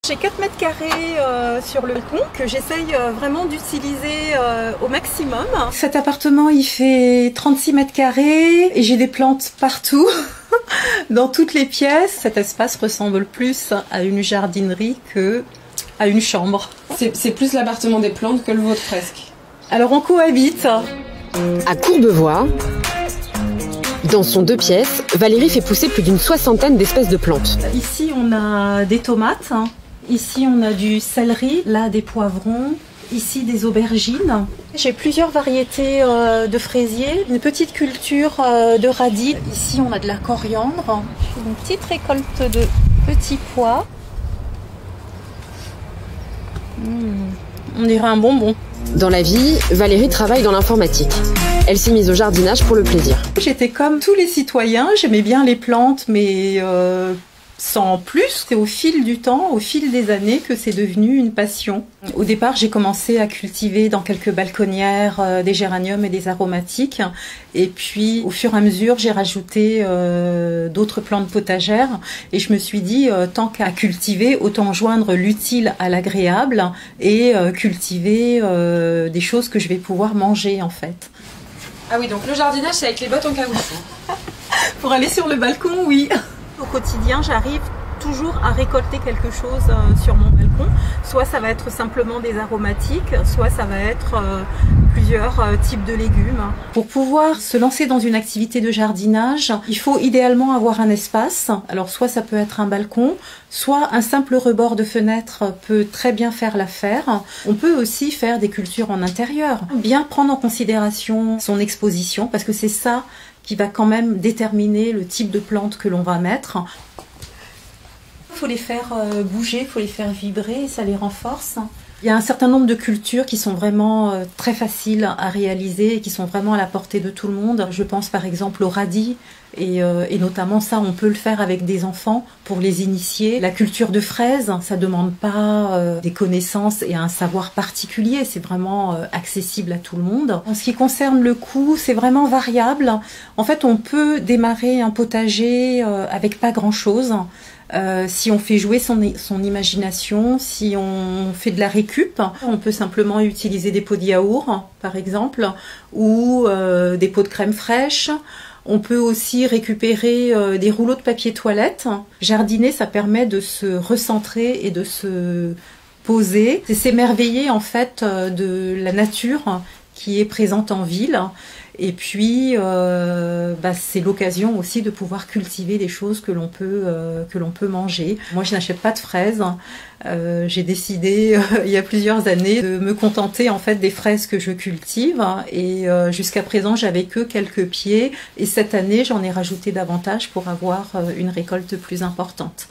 J'ai 4 mètres carrés sur le balcon que j'essaye vraiment d'utiliser au maximum. Cet appartement, il fait 36 mètres carrés et j'ai des plantes partout, dans toutes les pièces. Cet espace ressemble plus à une jardinerie que à une chambre. C'est plus l'appartement des plantes que le vôtre presque. Alors on cohabite. À Courbevoie, dans son 2 pièces, Valérie fait pousser plus d'une 60aine d'espèces de plantes. Ici on a des tomates, ici on a du céleri, là des poivrons, ici des aubergines. J'ai plusieurs variétés de fraisiers, une petite culture de radis. Ici on a de la coriandre, une petite récolte de petits pois. On dirait un bonbon. Dans la vie, Valérie travaille dans l'informatique. Elle s'est mise au jardinage pour le plaisir. J'étais comme tous les citoyens, j'aimais bien les plantes, mais sans plus. C'est au fil du temps, au fil des années que c'est devenu une passion. Au départ, j'ai commencé à cultiver dans quelques balconnières des géraniums et des aromatiques. Et puis, au fur et à mesure, j'ai rajouté d'autres plantes potagères. Et je me suis dit, tant qu'à cultiver, autant joindre l'utile à l'agréable et cultiver des choses que je vais pouvoir manger, en fait. Ah oui, donc le jardinage, c'est avec les bottes en caoutchouc. Pour aller sur le balcon, oui. Au quotidien, j'arrive toujours à récolter quelque chose sur mon balcon. Soit ça va être simplement des aromatiques, soit ça va être plusieurs types de légumes. Pour pouvoir se lancer dans une activité de jardinage, il faut idéalement avoir un espace. Alors soit ça peut être un balcon, soit un simple rebord de fenêtre peut très bien faire l'affaire. On peut aussi faire des cultures en intérieur. Bien prendre en considération son exposition, parce que c'est ça qui va quand même déterminer le type de plante que l'on va mettre. Il faut les faire bouger, il faut les faire vibrer, ça les renforce. Il y a un certain nombre de cultures qui sont vraiment très faciles à réaliser et qui sont vraiment à la portée de tout le monde. Je pense par exemple au radis et notamment ça, on peut le faire avec des enfants pour les initier. La culture de fraises, ça demande pas des connaissances et un savoir particulier, c'est vraiment accessible à tout le monde. En ce qui concerne le coût, c'est vraiment variable. En fait, on peut démarrer un potager avec pas grand-chose. Si on fait jouer son imagination, si on fait de la récup, on peut simplement utiliser des pots de yaourt, par exemple, ou des pots de crème fraîche. On peut aussi récupérer des rouleaux de papier toilette. Jardiner, ça permet de se recentrer et de se poser. C'est s'émerveiller en fait de la nature qui est présente en ville. Et puis, c'est l'occasion aussi de pouvoir cultiver des choses que l'on peut manger. Moi, je n'achète pas de fraises. J'ai décidé il y a plusieurs années de me contenter en fait des fraises que je cultive. Et jusqu'à présent, j'avais que quelques pieds. Et cette année, j'en ai rajouté davantage pour avoir une récolte plus importante.